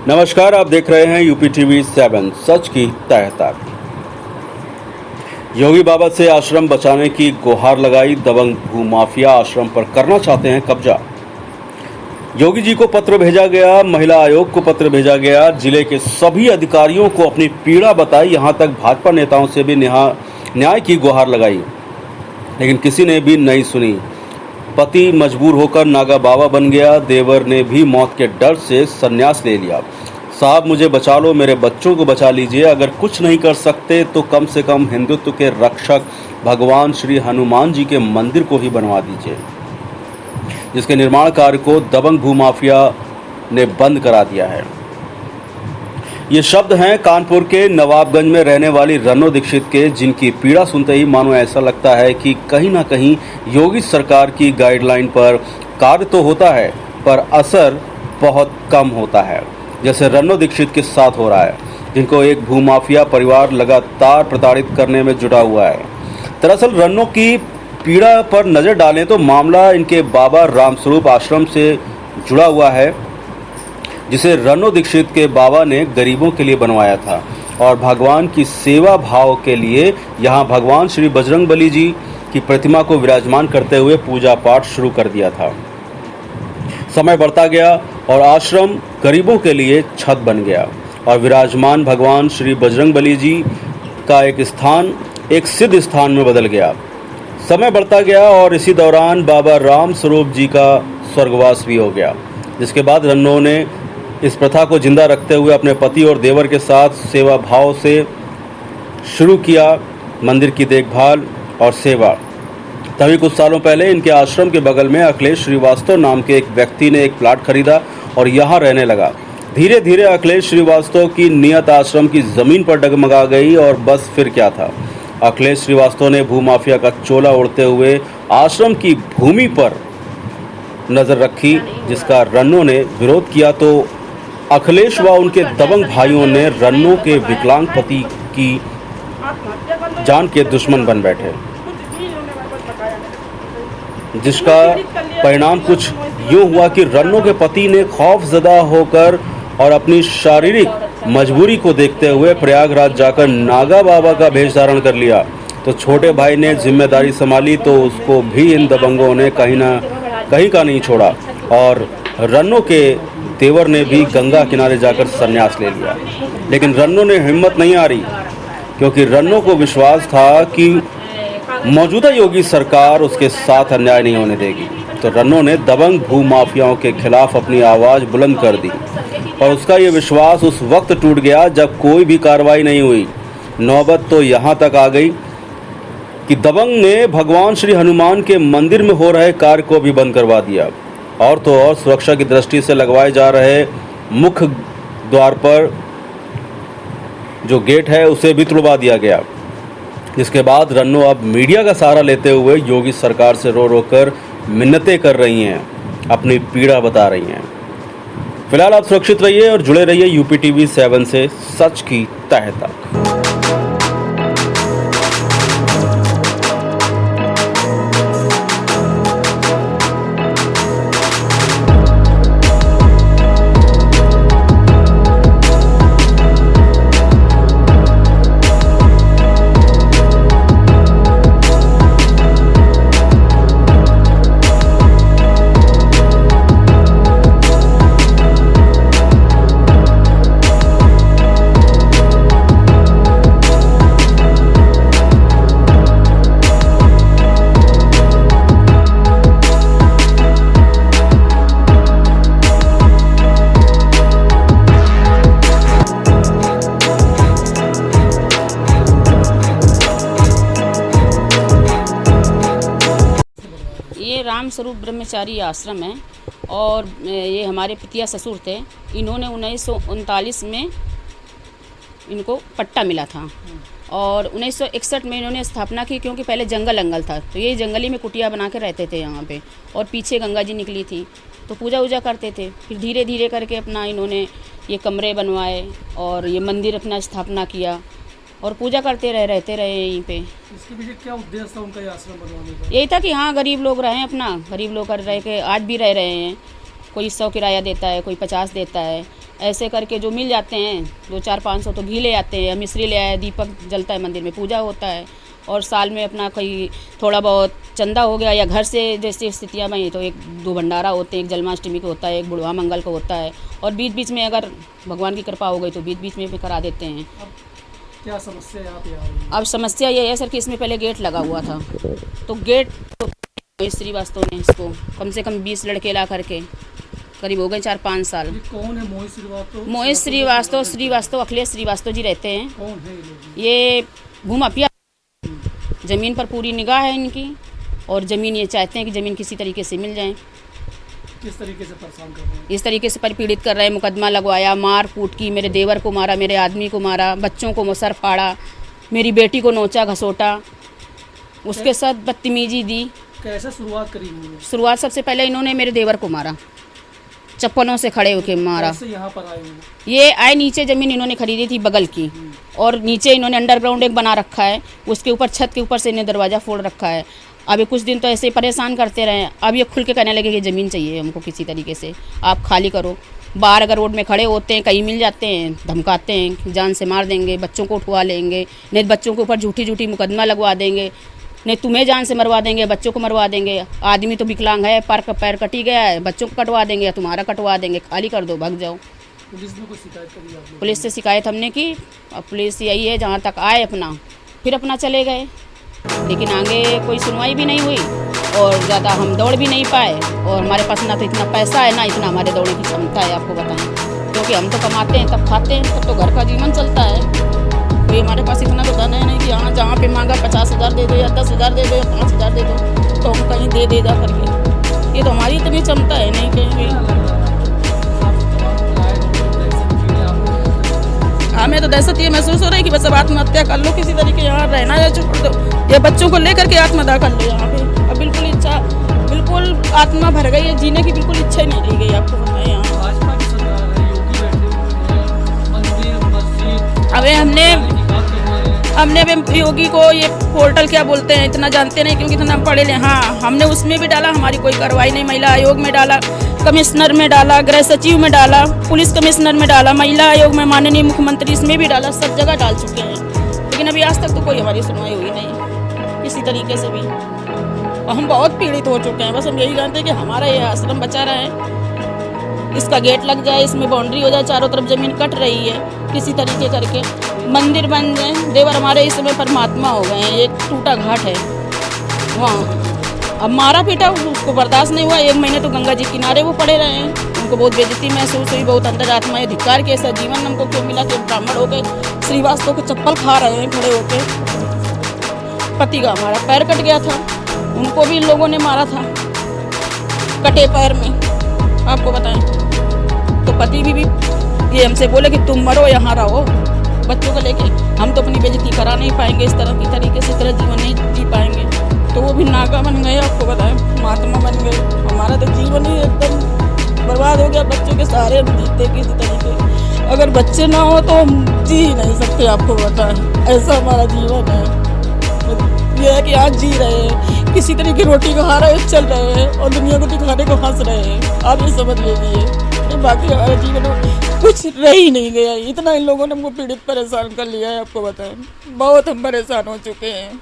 नमस्कार, आप देख रहे हैं यूपी टीवी 7 सच की तह तक। योगी बाबा से आश्रम बचाने की गुहार लगाई, दबंग भूमाफिया आश्रम पर करना चाहते हैं कब्जा। योगी जी को पत्र भेजा गया, महिला आयोग को पत्र भेजा गया, जिले के सभी अधिकारियों को अपनी पीड़ा बताई, यहां तक भाजपा नेताओं से भी न्याय की गुहार लगाई, लेकिन किसी ने भी नहीं सुनी। पति मजबूर होकर नागा बाबा बन गया, देवर ने भी मौत के डर से संन्यास ले लिया। साहब मुझे बचा लो, मेरे बच्चों को बचा लीजिए, अगर कुछ नहीं कर सकते तो कम से कम हिंदुत्व के रक्षक भगवान श्री हनुमान जी के मंदिर को ही बनवा दीजिए, जिसके निर्माण कार्य को दबंग भूमाफिया ने बंद करा दिया है। ये शब्द हैं कानपुर के नवाबगंज में रहने वाली रन्नो दीक्षित के, जिनकी पीड़ा सुनते ही मानो ऐसा लगता है कि कहीं ना कहीं योगी सरकार की गाइडलाइन पर कार्य तो होता है, पर असर बहुत कम होता है, जैसे रन्नो दीक्षित के साथ हो रहा है, जिनको एक भूमाफिया परिवार लगातार प्रताड़ित करने में जुटा हुआ है। दरअसल रन्नो की पीड़ा पर नजर डालें तो मामला इनके बाबा रामस्वरूप आश्रम से जुड़ा हुआ है, जिसे रन्नो दीक्षित के बाबा ने गरीबों के लिए बनवाया था और भगवान की सेवा भाव के लिए यहाँ भगवान श्री बजरंगबली जी की प्रतिमा को विराजमान करते हुए पूजा पाठ शुरू कर दिया था। समय बढ़ता गया और आश्रम गरीबों के लिए छत बन गया और विराजमान भगवान श्री बजरंगबली जी का एक स्थान एक सिद्ध स्थान में बदल गया। समय बढ़ता गया और इसी दौरान बाबा राम स्वरूप जी का स्वर्गवास भी हो गया, जिसके बाद रन्नो ने इस प्रथा को जिंदा रखते हुए अपने पति और देवर के साथ सेवा भाव से शुरू किया मंदिर की देखभाल और सेवा। तभी कुछ सालों पहले इनके आश्रम के बगल में अखिलेश श्रीवास्तव नाम के एक व्यक्ति ने एक प्लाट खरीदा और यहाँ रहने लगा। धीरे धीरे अखिलेश श्रीवास्तव की नियत आश्रम की जमीन पर डगमगा गई और बस फिर क्या था, अखिलेश श्रीवास्तव ने भूमाफिया का चोला ओढ़ते हुए आश्रम की भूमि पर नजर रखी, जिसका रन्नो ने विरोध किया तो अखिलेश व उनके दबंग भाइयों ने रन्नो के विकलांग पति की जान के दुश्मन बन बैठे, जिसका परिणाम कुछ यूं हुआ कि रन्नो के पति ने खौफजदा होकर और अपनी शारीरिक मजबूरी को देखते हुए प्रयागराज जाकर नागा बाबा का भेष धारण कर लिया। तो छोटे भाई ने जिम्मेदारी संभाली तो उसको भी इन दबंगों ने कहीं का नहीं छोड़ा और रन्नो के देवर ने भी गंगा किनारे जाकर संन्यास ले लिया। लेकिन रन्नो ने हिम्मत नहीं हारी, क्योंकि रन्नो को विश्वास था कि मौजूदा योगी सरकार उसके साथ अन्याय नहीं होने देगी। तो रन्नो ने दबंग भूमाफियाओं के खिलाफ अपनी आवाज़ बुलंद कर दी और उसका ये विश्वास उस वक्त टूट गया जब कोई भी कार्रवाई नहीं हुई। नौबत तो यहाँ तक आ गई कि दबंग ने भगवान श्री हनुमान के मंदिर में हो रहे कार्य को भी बंद करवा दिया और तो और सुरक्षा की दृष्टि से लगवाए जा रहे मुख्य द्वार पर जो गेट है उसे भी तुड़वा दिया गया। जिसके बाद रन्नो अब मीडिया का सहारा लेते हुए योगी सरकार से रो रो कर मिन्नतें कर रही हैं, अपनी पीड़ा बता रही हैं। फिलहाल आप सुरक्षित रहिए और जुड़े रहिए यूपी टीवी 7 से सच की तह तक। ये राम स्वरूप ब्रह्मचारी आश्रम है और ये हमारे पितिया ससुर थे। इन्होंने 1939 में इनको पट्टा मिला था और 1961 में इन्होंने स्थापना की, क्योंकि पहले जंगल था तो ये जंगली में कुटिया बना के रहते थे यहाँ पे और पीछे गंगा जी निकली थी तो पूजा वूजा करते थे। फिर धीरे धीरे करके अपना इन्होंने ये कमरे बनवाए और ये मंदिर अपना स्थापना किया और पूजा करते रहते रहे यहीं पे। इसके पीछे क्या उद्देश्य था उनका ये आश्रम बनवाने का? यही था कि हाँ गरीब लोग रहें, अपना गरीब लोग कर रहे के आज भी रह रहे हैं। कोई 100 किराया देता है, कोई 50 देता है, ऐसे करके जो मिल जाते हैं 200-400-500 तो घी ले आते हैं, मिश्री ले आए, दीपक जलता है, मंदिर में पूजा होता है। और साल में अपना कोई थोड़ा बहुत चंदा हो गया या घर से जैसी स्थितियाँ बनी तो 1-2 भंडारा होते हैं, एक जन्माष्टमी को होता है, एक बुढ़वा मंगल को होता है। और बीच बीच में अगर भगवान की कृपा हो गई तो बीच बीच में भी करा देते हैं। अब क्या समस्या यहाँ पे आ रही है? अब समस्या ये है सर कि इसमें पहले गेट लगा हुआ था, तो गेट तो मोहित श्रीवास्तव ने इसको कम से कम 20 लड़के ला करके करीब हो गए 4-5 साल। ये कौन है मोहित श्रीवास्तव? मोहित श्रीवास्तव अखिलेश श्रीवास्तव जी रहते हैं। कौन है ये लोग? ये भूमाफिया, ज़मीन पर पूरी निगाह है इनकी और ज़मीन ये चाहते हैं कि ज़मीन किसी तरीके से मिल जाए। किस तरीके से परेशान कर रहे हैं? इस तरीके से पीड़ित कर रहे हैं, मुकदमा लगवाया, मार कूट की, मेरे देवर को मारा, मेरे आदमी को मारा, बच्चों को सर फाड़ा, मेरी बेटी को नोचा घसोटा, उसके साथ बदतमीजी दी। कैसे शुरुआत करी हुई है? शुरुआत सबसे पहले इन्होंने मेरे देवर को मारा, चप्पलों से खड़े होके मारा। कैसे यहाँ पर आए हुए? ये आए, नीचे ज़मीन इन्होंने खरीदी थी बगल की और नीचे इन्होंने अंडरग्राउंड एक बना रखा है, उसके ऊपर छत के ऊपर से इन्हें दरवाज़ा फोड़ रखा है। अभी कुछ दिन तो ऐसे ही परेशान करते रहे, अब ये खुल के कहने लगे कि ज़मीन चाहिए हमको किसी तरीके से, आप खाली करो। बाहर अगर रोड में खड़े होते हैं, कहीं मिल जाते हैं, धमकाते हैं, जान से मार देंगे, बच्चों को उठवा लेंगे, नहीं बच्चों के ऊपर झूठी मुकदमा लगवा देंगे, नहीं तुम्हें जान से मरवा देंगे, बच्चों को मरवा देंगे। आदमी तो विकलांग है, पैर कटी गया है, बच्चों को कटवा देंगे या तुम्हारा कटवा देंगे, खाली कर दो, भाग जाओ। पुलिस ने कोई शिकायत करी आपने? पुलिस से शिकायत हमने की, अब पुलिस यही है जहाँ तक आए अपना फिर अपना चले गए, लेकिन आगे कोई सुनवाई भी नहीं हुई और ज़्यादा हम दौड़ भी नहीं पाए। और हमारे पास ना तो इतना पैसा है ना इतना हमारे दौड़ने की क्षमता है, आपको बताएं, क्योंकि हम तो कमाते हैं तब खाते हैं, तब तो घर का जीवन चलता है। कोई हमारे पास इतना तो धन है नहीं कि हाँ जहाँ पे मांगा 50,000 दे दो या 10,000 दे दो या 5,000 दे दो तो हम कहीं दे जा करके। ये तो हमारी इतनी क्षमता है नहीं कहीं। हमें तो दहशत ये महसूस हो रही है कि बस अब आत्महत्या कर लो किसी तरीके, यहाँ रहना या छोड़ दो, ये बच्चों को लेकर के आत्महत्या कर लो यहाँ पे। अब बिल्कुल आत्मा भर गई है, जीने की बिल्कुल इच्छा ही नहीं रह गई, आपको बताएं। यहाँ भाजपा की सरकार है, योगी बैठे हुए हैं, मंदिर मस्जिद अबे हमने अभी योगी को ये पोर्टल क्या बोलते हैं इतना जानते नहीं, क्योंकि इतना पढ़े ले। हाँ हमने उसमें भी डाला, हमारी कोई कार्रवाई नहीं। महिला आयोग में डाला, कमिश्नर में डाला, गृह सचिव में डाला, पुलिस कमिश्नर में डाला, महिला आयोग में माननीय मुख्यमंत्री इसमें भी डाला, सब जगह डाल चुके हैं, लेकिन अभी आज तक तो कोई हमारी सुनवाई हुई नहीं किसी तरीके से भी। और हम बहुत पीड़ित हो चुके हैं, बस हम यही जानते हैं कि हमारा ये आश्रम बचा रहा है, इसका गेट लग जाए, इसमें बाउंड्री हो जाए, चारों तरफ ज़मीन कट रही है, किसी तरीके करके मंदिर बन जाए। देवर हमारे इस समय परमात्मा हो गए हैं, एक टूटा घाट है वहाँ। अब मारा पीटा उसको बर्दाश्त नहीं हुआ, 1 महीने तो गंगा जी किनारे वो पड़े रहे हैं, उनको बहुत बेइज्जती महसूस हुई, बहुत अंतरात्मा है धिक्कार के ऐसा जीवन हमको क्यों मिला कि ब्राह्मण हो गए, श्रीवास्तव को चप्पल खा रहे हैं खड़े होके। पति का हमारा पैर कट गया था, उनको भी इन लोगों ने मारा था कटे पैर में, आपको बताएं। तो पति भी ये हमसे बोले कि तुम मरो यहाँ रहो बच्चों को लेके, हम तो अपनी बेइज्जती करा नहीं पाएंगे, इस तरह की तरीके से तरह जीवन नहीं जी पाएंगे। तो वो भी नागा बन गए, आपको बताएं, महात्मा बन गए, हमारा तो जीवन ही एकदम बर्बाद हो गया। बच्चों के सहारे हम जीते किसी तरीके, अगर बच्चे ना हो तो हम जी ही नहीं सकते, आपको बताएं, ऐसा हमारा जीवन है। ये है कि आज जी रहे हैं, किसी तरह की रोटी खा रहे हैं, चल रहे हैं और दुनिया को दिखाने को हंस रहे हैं, आप ये समझ लीजिए। बाकी हमारे जीवन में कुछ रह ही नहीं गया, इतना इन लोगों ने हमको पीड़ित परेशान कर लिया है, आपको बताएं, बहुत हम परेशान हो चुके हैं।